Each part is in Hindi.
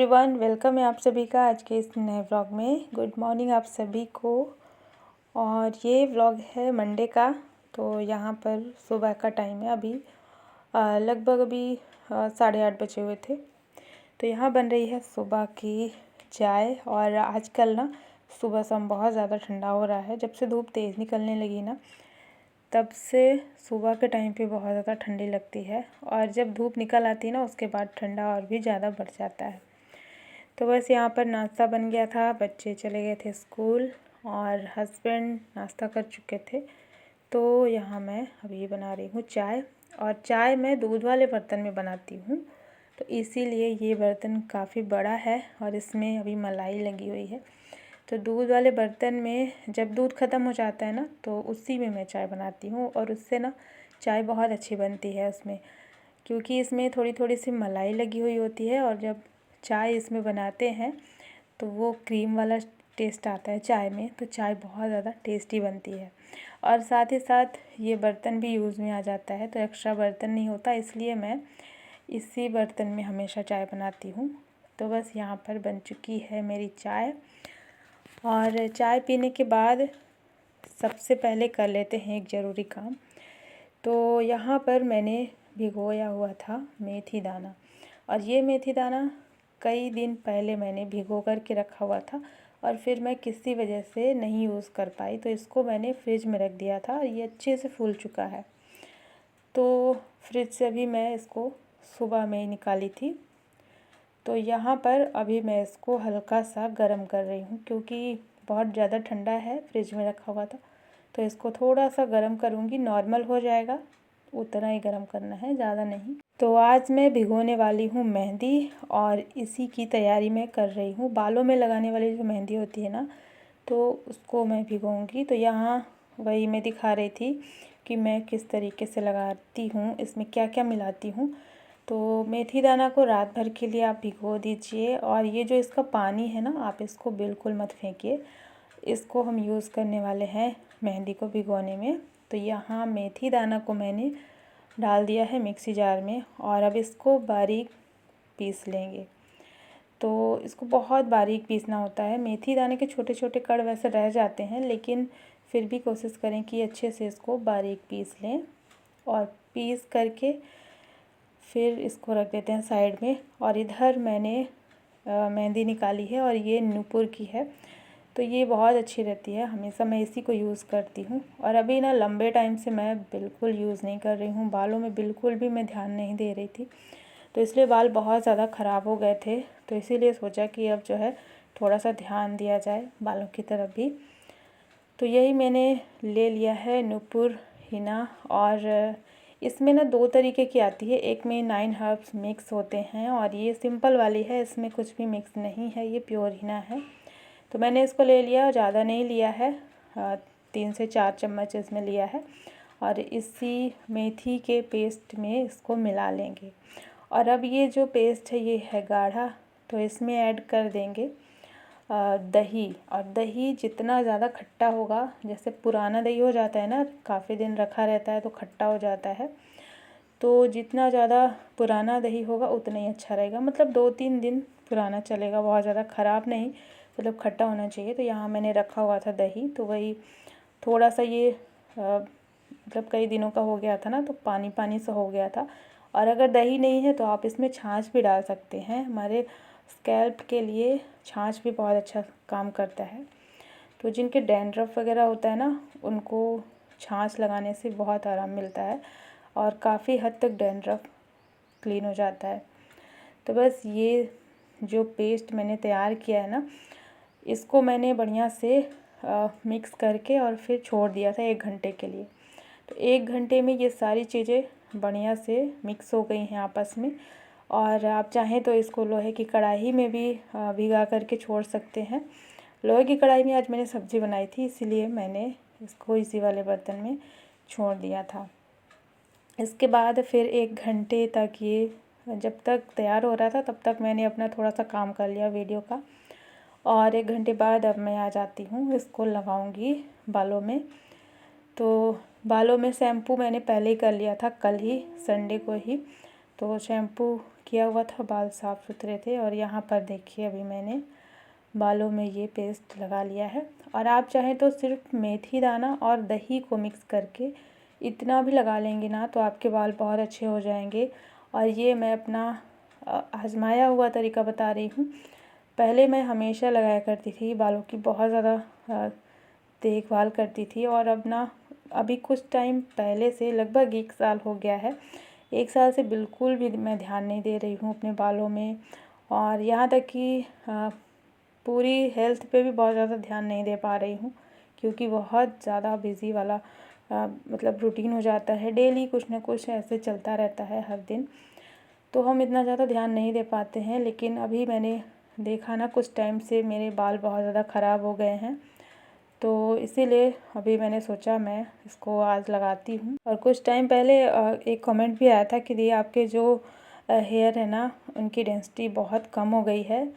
एवरीवन, वेलकम है आप सभी का आज के इस नए व्लॉग में। गुड मॉर्निंग आप सभी को। और ये व्लॉग है मंडे का। तो यहाँ पर सुबह का टाइम है। अभी लगभग अभी 8:30 बजे हुए थे। तो यहाँ बन रही है सुबह की चाय। और आजकल ना सुबह शाम बहुत ज़्यादा ठंडा हो रहा है। जब से धूप तेज़ निकलने लगी ना, तब से सुबह के टाइम पे बहुत ज़्यादा ठंडी लगती है। और जब धूप निकल आती है ना, उसके बाद ठंडा और भी ज़्यादा बढ़ जाता है। तो बस यहाँ पर नाश्ता बन गया था, बच्चे चले गए थे स्कूल और हस्बैंड नाश्ता कर चुके थे। तो यहाँ मैं अभी बना रही हूँ चाय। और चाय मैं दूध वाले बर्तन में बनाती हूँ, तो इसीलिए ये बर्तन काफ़ी बड़ा है और इसमें अभी मलाई लगी हुई है। तो दूध वाले बर्तन में जब दूध ख़त्म हो जाता है ना, तो उसी में मैं चाय बनाती हूँ। और उससे ना चाय बहुत अच्छी बनती है उसमें, क्योंकि इसमें थोड़ी थोड़ी सी मलाई लगी हुई होती है। और जब चाय इसमें बनाते हैं तो वो क्रीम वाला टेस्ट आता है चाय में। तो चाय बहुत ज़्यादा टेस्टी बनती है। और साथ ही साथ ये बर्तन भी यूज़ में आ जाता है, तो एक्स्ट्रा बर्तन नहीं होता, इसलिए मैं इसी बर्तन में हमेशा चाय बनाती हूँ। तो बस यहाँ पर बन चुकी है मेरी चाय। और चाय पीने के बाद सबसे पहले कर लेते हैं एक ज़रूरी काम। तो यहाँ पर मैंने भिगोया हुआ था मेथी दाना। और ये मेथी दाना कई दिन पहले मैंने भिगो कर के रखा हुआ था, और फिर मैं किसी वजह से नहीं यूज़ कर पाई, तो इसको मैंने फ्रिज में रख दिया था। ये अच्छे से फूल चुका है। तो फ्रिज से अभी मैं इसको सुबह में ही निकाली थी। तो यहाँ पर अभी मैं इसको हल्का सा गर्म कर रही हूँ, क्योंकि बहुत ज़्यादा ठंडा है, फ्रिज में रखा हुआ था। तो इसको थोड़ा सा गर्म करूँगी, नॉर्मल हो जाएगा, उतना ही गर्म करना है, ज़्यादा नहीं। तो आज मैं भिगोने वाली हूँ मेहंदी, और इसी की तैयारी मैं कर रही हूँ। बालों में लगाने वाली जो मेहंदी होती है ना, तो उसको मैं भिगोऊँगी। तो यहाँ वही मैं दिखा रही थी कि मैं किस तरीके से लगाती हूँ, इसमें क्या क्या मिलाती हूँ। तो मेथी दाना को रात भर के लिए आप भिगो दीजिए। और ये जो इसका पानी है ना, आप इसको बिल्कुल मत फेंकिए। इसको हम यूज़ करने वाले हैं मेहंदी को भिगोने में। तो यहाँ मेथी दाना को मैंने डाल दिया है मिक्सी जार में, और अब इसको बारीक पीस लेंगे। तो इसको बहुत बारीक पीसना होता है। मेथी दाने के छोटे छोटे कण वैसे रह जाते हैं, लेकिन फिर भी कोशिश करें कि अच्छे से इसको बारीक पीस लें। और पीस करके फिर इसको रख देते हैं साइड में। और इधर मैंने मेहंदी निकाली है, और ये नूपुर की है। तो ये बहुत अच्छी रहती है, हमेशा मैं इसी को यूज़ करती हूँ। और अभी ना लंबे टाइम से मैं बिल्कुल यूज़ नहीं कर रही हूँ, बालों में बिल्कुल भी मैं ध्यान नहीं दे रही थी, तो इसलिए बाल बहुत ज़्यादा ख़राब हो गए थे। तो इसीलिए सोचा कि अब जो है थोड़ा सा ध्यान दिया जाए बालों की तरफ भी। तो यही मैंने ले लिया है नूपुर हिना। और इसमें ना 2 तरीके की आती है, एक में 9 हर्ब्स मिक्स होते हैं, और ये सिंपल वाली है, इसमें कुछ भी मिक्स नहीं है, ये प्योर हिना है। तो मैंने इसको ले लिया, ज़्यादा नहीं लिया है, 3 से 4 चम्मच इसमें लिया है। और इसी मेथी के पेस्ट में इसको मिला लेंगे। और अब ये जो पेस्ट है ये है गाढ़ा, तो इसमें ऐड कर देंगे दही। और दही जितना ज़्यादा खट्टा होगा, जैसे पुराना दही हो जाता है ना, काफ़ी दिन रखा रहता है तो खट्टा हो जाता है, तो जितना ज़्यादा पुराना दही होगा उतना ही अच्छा रहेगा। मतलब 2-3 दिन पुराना चलेगा, बहुत ज़्यादा ख़राब नहीं, मतलब खट्टा होना चाहिए। तो यहाँ मैंने रखा हुआ था दही, तो वही थोड़ा सा ये मतलब कई दिनों का हो गया था ना, तो पानी पानी सा हो गया था। और अगर दही नहीं है तो आप इसमें छाछ भी डाल सकते हैं। हमारे स्कैल्प के लिए छाछ भी बहुत अच्छा काम करता है। तो जिनके डैंड्रफ वगैरह होता है ना, उनको छाछ लगाने से बहुत आराम मिलता है, और काफ़ी हद तक डैंड्रफ क्लीन हो जाता है। तो बस ये जो पेस्ट मैंने तैयार किया है ना, इसको मैंने बढ़िया से मिक्स करके और फिर छोड़ दिया था 1 घंटे के लिए। तो 1 घंटे में ये सारी चीज़ें बढ़िया से मिक्स हो गई हैं आपस में। और आप चाहें तो इसको लोहे की कढ़ाई में भी भिगा करके छोड़ सकते हैं। लोहे की कढ़ाई में आज मैंने सब्ज़ी बनाई थी, इसीलिए मैंने इसको इसी वाले बर्तन में छोड़ दिया था। इसके बाद फिर 1 घंटे तक ये जब तक तैयार हो रहा था, तब तक मैंने अपना थोड़ा सा काम कर लिया वीडियो का। और 1 घंटे बाद अब मैं आ जाती हूँ, इसको लगाऊंगी बालों में। तो बालों में शैम्पू मैंने पहले ही कर लिया था, कल ही संडे को ही। तो शैम्पू किया हुआ था, बाल साफ़ सुथरे थे। और यहाँ पर देखिए अभी मैंने बालों में ये पेस्ट लगा लिया है। और आप चाहें तो सिर्फ मेथी दाना और दही को मिक्स करके इतना भी लगा लेंगे ना तो आपके बाल बहुत अच्छे हो जाएंगे। और ये मैं अपना आजमाया हुआ तरीका बता रही हूँ। पहले मैं हमेशा लगाया करती थी, बालों की बहुत ज़्यादा देखभाल करती थी। और अब ना अभी कुछ टाइम पहले से लगभग 1 साल हो गया है, 1 साल से बिल्कुल भी मैं ध्यान नहीं दे रही हूँ अपने बालों में। और यहाँ तक कि पूरी हेल्थ पे भी बहुत ज़्यादा ध्यान नहीं दे पा रही हूँ, क्योंकि बहुत ज़्यादा बिज़ी वाला मतलब रूटीन हो जाता है। डेली कुछ ना कुछ ऐसे चलता रहता है हर दिन, तो हम इतना ज़्यादा ध्यान नहीं दे पाते हैं। लेकिन अभी मैंने देखा ना कुछ टाइम से मेरे बाल बहुत ज़्यादा ख़राब हो गए हैं, तो इसीलिए अभी मैंने सोचा मैं इसको आज लगाती हूँ। और कुछ टाइम पहले एक कमेंट भी आया था कि दी आपके जो हेयर है ना उनकी डेंसिटी बहुत कम हो गई है।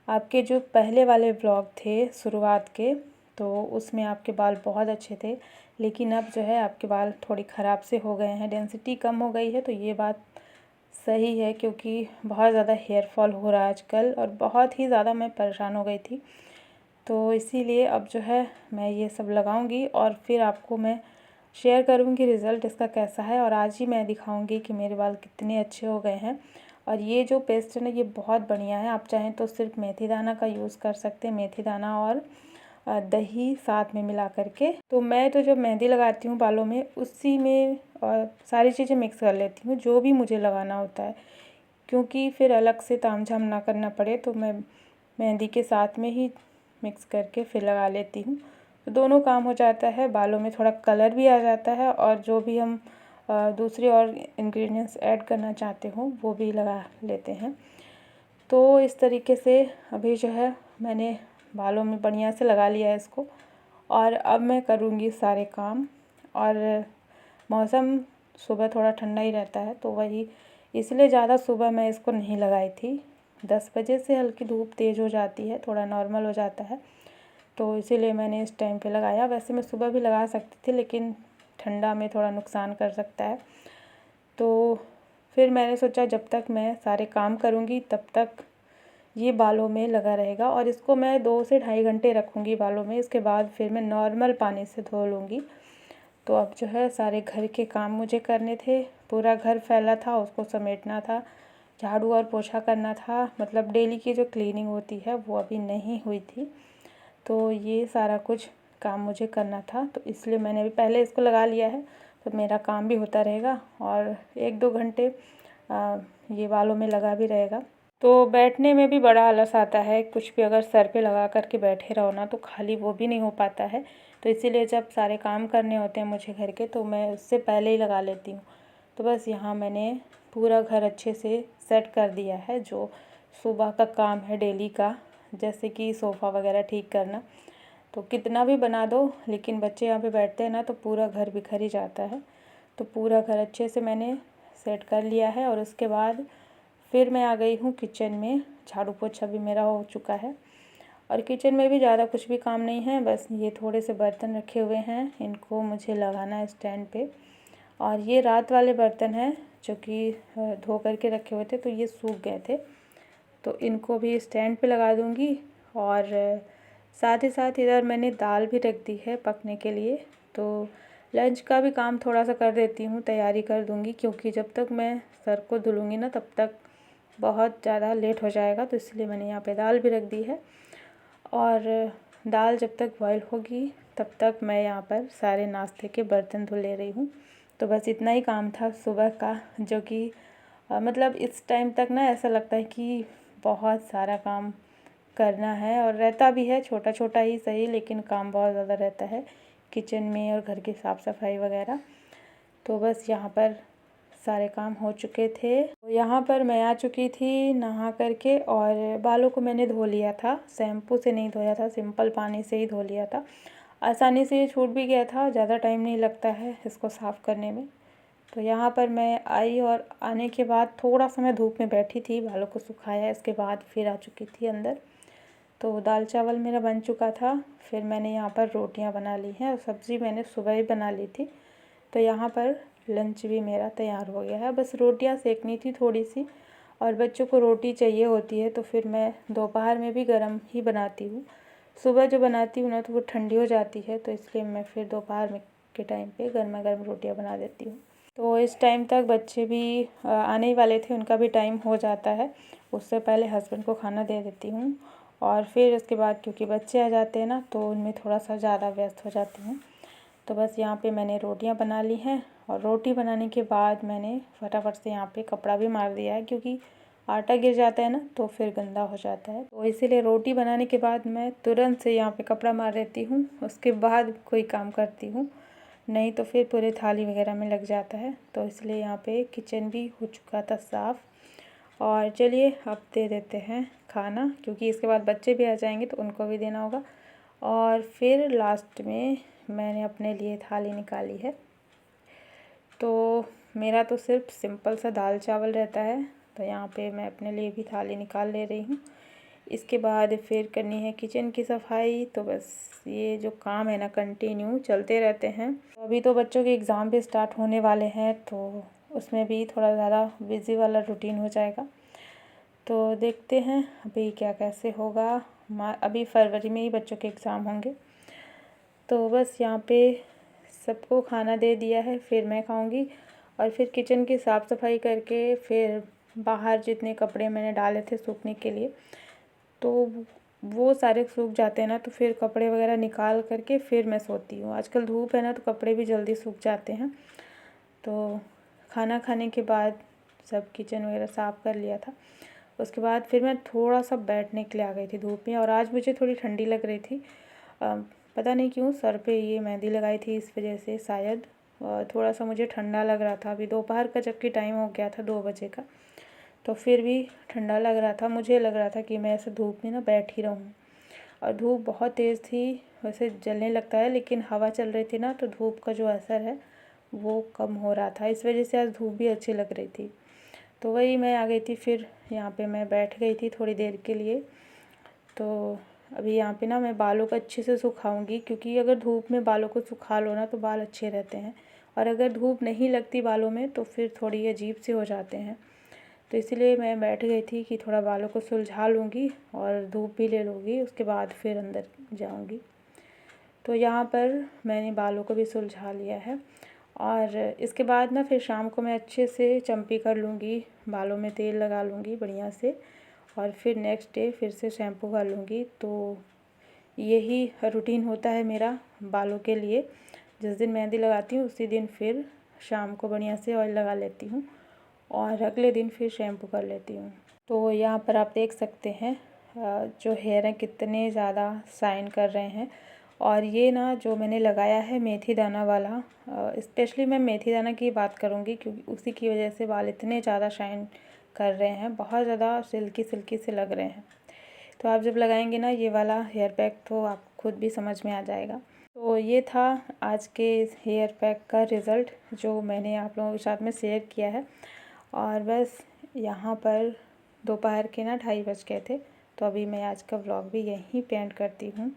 आपके जो पहले वाले व्लॉग थे शुरुआत के, तो उसमें आपके बाल बहुत अच्छे थे, लेकिन अब जो है आपके बाल थोड़ी ख़राब से हो गए हैं, डेंसिटी कम हो गई है। तो ये बात सही है, क्योंकि बहुत ज़्यादा हेयर फॉल हो रहा है आजकल और बहुत ही ज़्यादा मैं परेशान हो गई थी। तो इसीलिए अब जो है मैं ये सब लगाऊंगी और फिर आपको मैं शेयर करूंगी रिज़ल्ट इसका कैसा है। और आज ही मैं दिखाऊंगी कि मेरे बाल कितने अच्छे हो गए हैं। और ये जो पेस्ट है ना ये बहुत बढ़िया है। आप चाहें तो सिर्फ मेथी दाना का यूज़ कर सकते हैं, मेथी दाना और दही साथ में मिला करके। तो मैं तो जब मेहंदी लगाती हूँ बालों में उसी में सारी चीज़ें मिक्स कर लेती हूँ जो भी मुझे लगाना होता है, क्योंकि फिर अलग से तामझाम ना करना पड़े। तो मैं मेहंदी के साथ में ही मिक्स करके फिर लगा लेती हूँ, तो दोनों काम हो जाता है, बालों में थोड़ा कलर भी आ जाता है और जो भी हम दूसरे और इंग्रेडिएंट्स ऐड करना चाहते हो वो भी लगा लेते हैं। तो इस तरीके से अभी जो है मैंने बालों में बढ़िया से लगा लिया है इसको। और अब मैं करूँगी सारे काम। और मौसम सुबह थोड़ा ठंडा ही रहता है, तो वही इसलिए ज़्यादा सुबह मैं इसको नहीं लगाई थी। 10 बजे से हल्की धूप तेज़ हो जाती है, थोड़ा नॉर्मल हो जाता है, तो इसीलिए मैंने इस टाइम पे लगाया। वैसे मैं सुबह भी लगा सकती थी, लेकिन ठंडा में थोड़ा नुकसान कर सकता है। तो फिर मैंने सोचा जब तक मैं सारे काम करूँगी तब तक ये बालों में लगा रहेगा। और इसको मैं 2 से ढाई घंटे रखूँगी बालों में, इसके बाद फिर मैं नॉर्मल पानी से धो लूँगी। तो अब जो है सारे घर के काम मुझे करने थे, पूरा घर फैला था उसको समेटना था, झाड़ू और पोछा करना था, मतलब डेली की जो क्लीनिंग होती है वो अभी नहीं हुई थी। तो ये सारा कुछ काम मुझे करना था, तो इसलिए मैंने अभी पहले इसको लगा लिया है, तो मेरा काम भी होता रहेगा और 1-2 घंटे ये बालों में लगा भी रहेगा। तो बैठने में भी बड़ा आलस आता है, कुछ भी अगर सर पे लगा करके बैठे रहो ना तो खाली वो भी नहीं हो पाता है। तो इसीलिए जब सारे काम करने होते हैं मुझे घर के, तो मैं उससे पहले ही लगा लेती हूँ। तो बस यहाँ मैंने पूरा घर अच्छे से सेट कर दिया है, जो सुबह का काम है डेली का, जैसे कि सोफ़ा वगैरह ठीक करना। तो कितना भी बना दो, लेकिन बच्चे यहाँ पे बैठते हैं ना तो पूरा घर बिखर ही जाता है। तो पूरा घर अच्छे से मैंने सेट कर लिया है। और उसके बाद फिर मैं आ गई हूँ किचन में, झाड़ू पोछा भी मेरा हो चुका है। और किचन में भी ज़्यादा कुछ भी काम नहीं है, बस ये थोड़े से बर्तन रखे हुए हैं, इनको मुझे लगाना है स्टैंड पे। और ये रात वाले बर्तन हैं जो कि धो करके रखे हुए थे, तो ये सूख गए थे, तो इनको भी स्टैंड पे लगा दूँगी। और साथ ही साथ इधर मैंने दाल भी रख दी है पकने के लिए, तो लंच का भी काम थोड़ा सा कर देती हूँ, तैयारी कर दूँगी, क्योंकि जब तक मैं सर को धुलूँगी ना तब तक बहुत ज़्यादा लेट हो जाएगा। तो इसलिए मैंने यहाँ पे दाल भी रख दी है। और दाल जब तक बॉयल होगी तब तक मैं यहाँ पर सारे नाश्ते के बर्तन धुल ले रही हूँ। तो बस इतना ही काम था सुबह का, जो कि मतलब इस टाइम तक ना ऐसा लगता है कि बहुत सारा काम करना है, और रहता भी है, छोटा छोटा ही सही, लेकिन काम बहुत ज़्यादा रहता है किचन में और घर की साफ़ सफाई वगैरह। तो बस यहाँ पर सारे काम हो चुके थे। तो यहाँ पर मैं आ चुकी थी नहा करके, और बालों को मैंने धो लिया था, शैम्पू से नहीं धोया था, सिंपल पानी से ही धो लिया था। आसानी से ये छूट भी गया था, ज़्यादा टाइम नहीं लगता है इसको साफ़ करने में। तो यहाँ पर मैं आई और आने के बाद थोड़ा सा मैं धूप में बैठी थी, बालों को सुखाया, इसके बाद फिर आ चुकी थी अंदर। तो दाल चावल मेरा बन चुका था, फिर मैंने यहाँ पर रोटियाँ बना ली हैं और सब्ज़ी मैंने सुबह ही बना ली थी। तो यहाँ पर लंच भी मेरा तैयार हो गया है, बस रोटियाँ सेकनी थी थोड़ी सी, और बच्चों को रोटी चाहिए होती है, तो फिर मैं दोपहर में भी गरम ही बनाती हूँ। सुबह जो बनाती हूँ ना तो वो ठंडी हो जाती है, तो इसलिए मैं फिर दोपहर में के टाइम पे गर्मा गर्म रोटियाँ बना देती हूँ। तो इस टाइम तक बच्चे भी आने ही वाले थे, उनका भी टाइम हो जाता है। उससे पहले हस्बैंड को खाना दे देती हूँ और फिर उसके बाद क्योंकि बच्चे आ जाते हैं ना, तो उनमें थोड़ा सा ज़्यादा व्यस्त हो जाती हूँ। तो बस यहाँ पे मैंने रोटियाँ बना ली हैं और रोटी बनाने के बाद मैंने फटाफट से यहाँ पे कपड़ा भी मार दिया है, क्योंकि आटा गिर जाता है ना तो फिर गंदा हो जाता है। तो इसीलिए रोटी बनाने के बाद मैं तुरंत से यहाँ पे कपड़ा मार देती हूँ, उसके बाद कोई काम करती हूँ, नहीं तो फिर पूरे थाली वगैरह में लग जाता है। तो इसलिए यहाँ पे किचन भी हो चुका था साफ़। और चलिए अब दे देते हैं खाना, क्योंकि इसके बाद बच्चे भी आ जाएंगे तो उनको भी देना होगा। और फिर लास्ट में मैंने अपने लिए थाली निकाली है। तो मेरा तो सिर्फ सिंपल सा दाल चावल रहता है, तो यहाँ पे मैं अपने लिए भी थाली निकाल ले रही हूँ। इसके बाद फिर करनी है किचन की सफाई। तो बस ये जो काम है ना कंटिन्यू चलते रहते हैं। तो अभी तो बच्चों के एग्ज़ाम भी स्टार्ट होने वाले हैं, तो उसमें भी थोड़ा ज़्यादा बिज़ी वाला रूटीन हो जाएगा। तो देखते हैं अभी क्या कैसे होगा। अभी फरवरी में ही बच्चों के एग्ज़ाम होंगे। तो बस यहाँ पे सबको खाना दे दिया है, फिर मैं खाऊंगी और फिर किचन की साफ़ सफाई करके फिर बाहर जितने कपड़े मैंने डाले थे सूखने के लिए, तो वो सारे सूख जाते हैं ना, तो फिर कपड़े वगैरह निकाल करके फिर मैं सोती हूँ। आजकल धूप है ना, तो कपड़े भी जल्दी सूख जाते हैं। तो खाना खाने के बाद सब किचन वगैरह साफ़ कर लिया था। उसके बाद फिर मैं थोड़ा सा बैठने के लिए आ गई थी धूप में, और आज मुझे थोड़ी ठंडी लग रही थी। पता नहीं क्यों, सर पे ये मेहंदी लगाई थी इस वजह से शायद थोड़ा सा मुझे ठंडा लग रहा था। अभी दोपहर का जबकि टाइम हो गया था 2 बजे का, तो फिर भी ठंडा लग रहा था। मुझे लग रहा था कि मैं ऐसे धूप में ना बैठ ही रहूँ, और धूप बहुत तेज़ थी, वैसे जलने लगता है, लेकिन हवा चल रही थी ना, तो धूप का जो असर है वो कम हो रहा था। इस वजह से आज धूप भी अच्छी लग रही थी। तो वही मैं आ गई थी, फिर यहाँ पे मैं बैठ गई थी थोड़ी देर के लिए। तो अभी यहाँ पे ना मैं बालों को अच्छे से सुखाऊंगी, क्योंकि अगर धूप में बालों को सुखा लो ना तो बाल अच्छे रहते हैं, और अगर धूप नहीं लगती बालों में तो फिर थोड़ी अजीब से हो जाते हैं। तो इसीलिए मैं बैठ गई थी कि थोड़ा बालों को सुलझा लूँगी और धूप भी ले लूँगी, उसके बाद फिर अंदर जाऊँगी। तो यहाँ पर मैंने बालों को भी सुलझा लिया है, और इसके बाद ना फिर शाम को मैं अच्छे से चम्पी कर लूँगी, बालों में तेल लगा लूँगी बढ़िया से, और फिर नेक्स्ट डे फिर से शैम्पू कर लूँगी। तो यही रूटीन होता है मेरा बालों के लिए। जिस दिन मेहंदी लगाती हूँ उसी दिन फिर शाम को बढ़िया से ऑयल लगा लेती हूँ, और अगले दिन फिर शैम्पू कर लेती हूँ। तो यहाँ पर आप देख सकते हैं जो हेयर हैं कितने ज़्यादा शाइन कर रहे हैं। और ये ना जो मैंने लगाया है मेथी दाना वाला, स्पेशली मैं मेथी दाना की बात करूँगी, क्योंकि उसी की वजह से बाल इतने ज़्यादा शाइन कर रहे हैं, बहुत ज़्यादा सिल्की सिल्की से लग रहे हैं। तो आप जब लगाएंगे ना ये वाला हेयर पैक तो आप खुद भी समझ में आ जाएगा। तो ये था आज के हेयर पैक का रिज़ल्ट जो मैंने आप लोगों के साथ में शेयर किया है। और बस यहाँ पर दोपहर के ना 2:30 बज गए थे, तो अभी मैं आज का व्लॉग भी यहीं पे एंड करती हूँ।